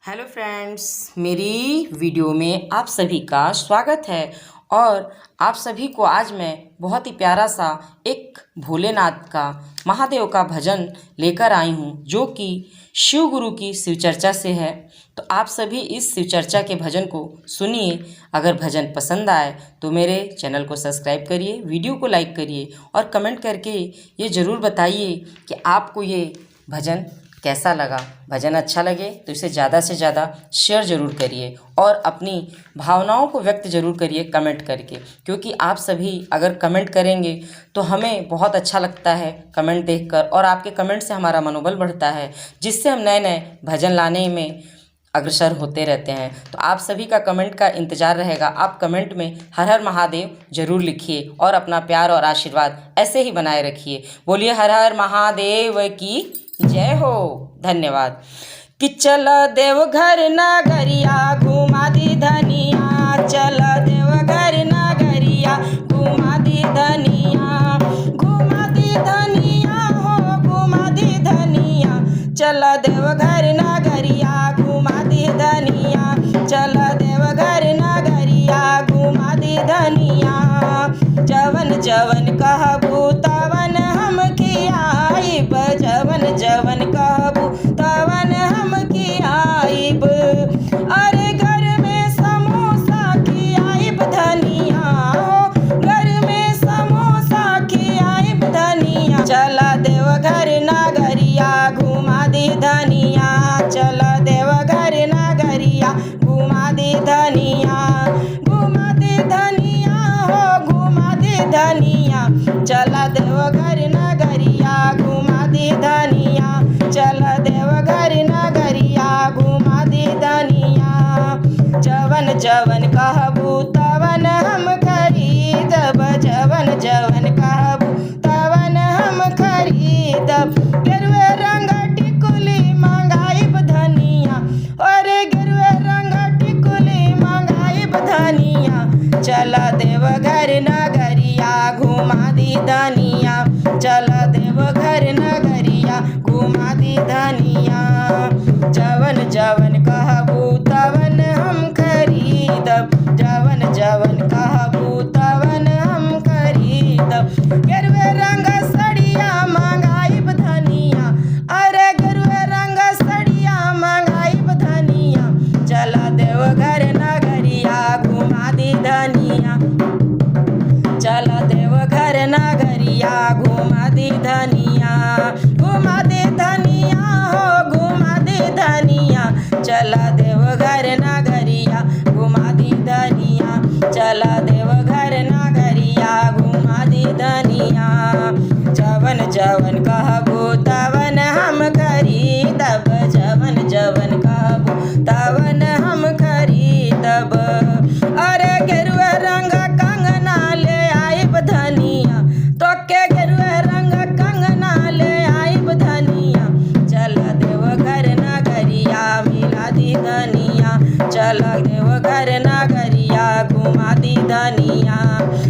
Hello friends, मेरी video में आप सभी का स्वागत है। और आप सभी को आज मैं बहुत ही प्यारा सा एक भोलेनाथ का, महादेव का भजन लेकर आई हूँ, जो कि शिव गुरु की शिव चर्चा से है। तो आप सभी इस शिव चर्चा के भजन को सुनिए। अगर भजन पसंद आए तो मेरे चैनल को सब्सक्राइब करिए, वीडियो को लाइक करिए और कमेंट करके ये ज़रूर बताइए कि आपको ये भजन कैसा लगा। भजन अच्छा लगे तो इसे ज़्यादा से ज़्यादा शेयर ज़रूर करिए और अपनी भावनाओं को व्यक्त ज़रूर करिए कमेंट करके, क्योंकि आप सभी अगर कमेंट करेंगे तो हमें बहुत अच्छा लगता है कमेंट देखकर, और आपके कमेंट से हमारा मनोबल बढ़ता है, जिससे हम नए नए भजन लाने में अग्रसर होते रहते हैं। तो आप सभी का कमेंट का इंतज़ार रहेगा। आप कमेंट में हर हर महादेव ज़रूर लिखिए और अपना प्यार और आशीर्वाद ऐसे ही बनाए रखिए। बोलिए हर हर महादेव की जय हो। धन्यवाद। कि चल देवघर नगरिया घुमा दी धनिया, चल देवघर नगरिया घुमा दी धनिया, घुमा दी धनिया हो, घुमा दी धनिया। चल देवघर नगरिया घुमा दी धनिया, चल देवघर नगरिया घुमा दी धनिया। जवन जवन कहबू तवन हम खियाइब, जवन जवन कहबू तवन हम खियाइब। अरे घर में समोसा खियाइब धनिया हो, घर में समोसा खियाइब धनिया। चला देवघर नगरिया घुमा दी धनिया, चला देवघर नगरिया घुमा दी धनिया, घुमा दी धनिया हो, घुमा दी धनिया। चला देवघर नगरिया घुमा दी धनिया, चला देवघर नगरिया घुमा दी धनिया। जवन जवन कहबू तवन हम खरीदब, जवन जवन कहबू तवन हम खरीदब। गेरुए रंग टिकुली मंगाइब धनिया, अरे गेरुए रंग टिकुली मंगाइब धनिया। चला देवघर नगरिया घुमा दी धनिया, चला देवघर नगरिया घुमा दी धनिया। जवन जवन कहबू तवन हम खरीदब, जवन जवन कहबू तवन हम खरीदब। गेरुए रंग सड़िया मंगाइब धनिया, अरे गेरुए रंग सड़िया मंगाइब धनिया। चला देवघर नगरिया घुमा दी धनिया, चला देवघर नगरिया घुमा दी धनिया, घुमा दी धनिया हो, घुमा दी धनिया। चला देवघर नगरिया घुमा दी धनिया, चला देवघर नगरिया घुमा दी धनिया। जवन जवन कहबू तवन हम खरीदब, जवन जवन कहबू तवन हम खरीदब। अरे गेरुए रंग कंगना ले आइब धनिया, तो के गेरुए रंग कंगना ले आइब धनिया। चला देवघर नगरिया मिला दी धनिया, चला देवघर नगरिया घुमा दी धनिया,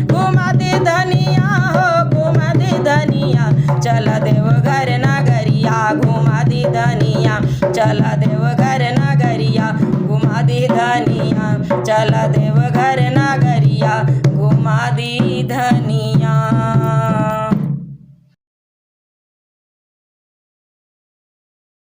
घुमा दी धनिया हो, घुमा दी धनिया। चला देवघर नगरिया घुमा दी धनिया, चला देवघर नगरिया घुमा दी धनिया, चला देवघर नगरिया घुमा दी धनिया।